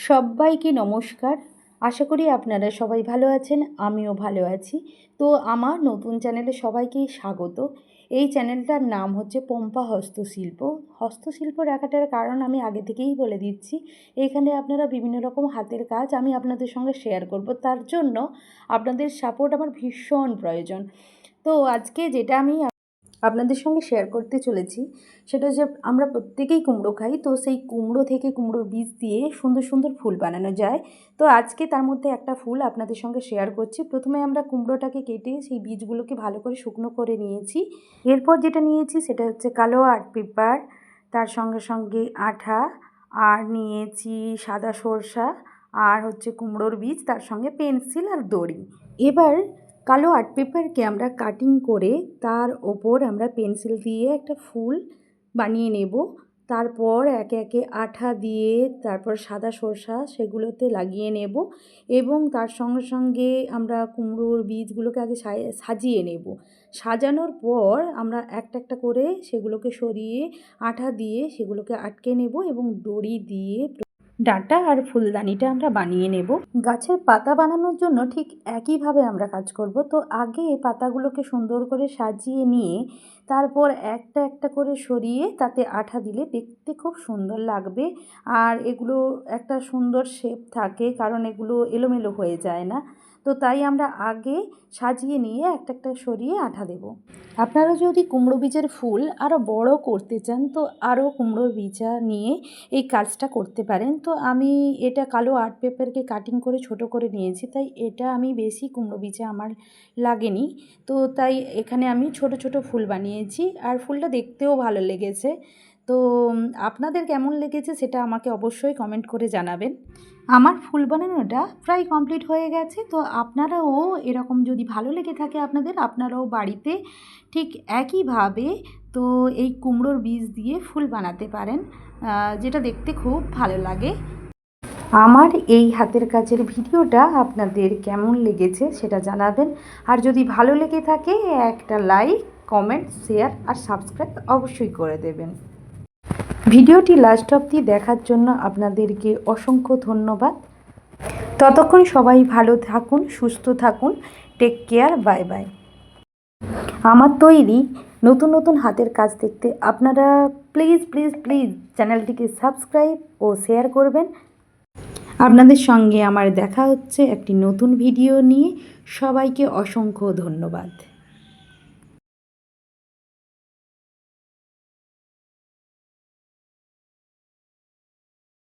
সবাইকে নমস্কার। আশা করি আপনারা সবাই ভালো আছেন, আমিও ভালো আছি। তো আমার নতুন চ্যানেলে সবাইকে স্বাগত। এই চ্যানেলটার নাম হচ্ছে পম্পা হস্তশিল্প। হস্তশিল্প রাখাটার কারণ আমি আগে থেকেই বলে দিচ্ছি। এখানে আপনারা বিভিন্ন রকম হাতের কাজ আমি আপনাদের সঙ্গে শেয়ার করব, তার জন্য আপনাদের সাপোর্ট আমার ভীষণ প্রয়োজন। তো আজকে যেটা আমি আপনাদের সঙ্গে শেয়ার করতে চলেছি সেটা যে আমরা প্রত্যেকেই কুমড়ো খাই, তো সেই কুমড়ো থেকে কুমড়োর বীজ দিয়ে সুন্দর সুন্দর ফুল বানানো যায়। তো আজকে তার মধ্যে একটা ফুল আপনাদের সঙ্গে শেয়ার করছি। প্রথমে আমরা কুমড়োটাকে কেটে সেই বীজগুলোকে ভালো করে শুকনো করে নিয়েছি। এরপর যেটা নিয়েছি সেটা হচ্ছে কালো আর্ট পেপার, তার সঙ্গে সঙ্গে আঠা, আর নিয়েছি সাদা সরষা, আর হচ্ছে কুমড়োর বীজ, তার সঙ্গে পেন্সিল আর দড়ি। এবার কালো আর্ট পেপারকে আমরা কাটিং করে তার ওপর আমরা পেন্সিল দিয়ে একটা ফুল বানিয়ে নেব। তারপর একে একে আঠা দিয়ে তারপর সাদা সরষা সেগুলোতে লাগিয়ে নেব এবং তার সঙ্গে সঙ্গে আমরা কুমড়োর বীজগুলোকে আগে সাজিয়ে নেব। সাজানোর পর আমরা একটা একটা করে সেগুলোকে সরিয়ে আঠা দিয়ে সেগুলোকে আটকে নেব এবং দড়ি দিয়ে ডাঁটা আর ফুলদানিটা আমরা বানিয়ে নেব। গাছের পাতা বানানোর জন্য ঠিক একইভাবে আমরা কাজ করব। তো আগে পাতাগুলোকে সুন্দর করে সাজিয়ে নিয়ে তারপর একটা একটা করে সরিয়ে তাতে আঠা দিলে দেখতে খুব সুন্দর লাগবে, আর এগুলো একটা সুন্দর শেপ থাকে কারণ এগুলো এলোমেলো হয়ে যায় না। তো তাই আমরা আগে সাজিয়ে নিয়ে একটা একটা সরিয়ে আঠা দেব। আপনারা যদি কুমড়ো বীজের ফুল আরও বড় করতে চান তো আরও কুমড়োর বীজা নিয়ে এই কাজটা করতে পারেন। তো আমি এটা কালো আর্ট পেপারকে কাটিং করে ছোট করে নিয়েছি, তাই এটা আমি বেশি কুমড়ো বীজা আমার লাগেনি। তো তাই এখানে আমি ছোট ছোট ফুল বানিয়েছি, আর ফুলটা দেখতেও ভালো লেগেছে। তো আপনাদের কেমন লেগেছে সেটা আমাকে অবশ্যই কমেন্ট করে জানাবেন। আমার ফুল বানানোটা প্রায় কমপ্লিট হয়ে গেছে। তো আপনারাও এরকম যদি ভালো লেগে থাকে আপনারাও বাড়িতে ঠিক একইভাবে তো এই কুমড়োর বীজ দিয়ে ফুল বানাতে পারেন, যেটা দেখতে খুব ভালো লাগে। আমার এই হাতের কাজের ভিডিওটা আপনাদের কেমন লেগেছে সেটা জানাবেন, আর যদি ভালো লেগে থাকে একটা লাইক, কমেন্ট, শেয়ার আর সাবস্ক্রাইব অবশ্যই করে দেবেন। ভিডিওটি লাস্ট অবধি দেখার জন্য আপনাদেরকে অসংখ্য ধন্যবাদ। ততক্ষণ সবাই ভালো থাকুন, সুস্থ থাকুন। Take care, bye bye. আমার তৈরি নতুন নতুন হাতের কাজ দেখতে আপনারা প্লিজ প্লিজ প্লিজ চ্যানেলটিকে সাবস্ক্রাইব ও শেয়ার করবেন। আপনাদের সঙ্গে আমার দেখা হচ্ছে একটি নতুন ভিডিও নিয়ে। সবাইকে অসংখ্য ধন্যবাদ।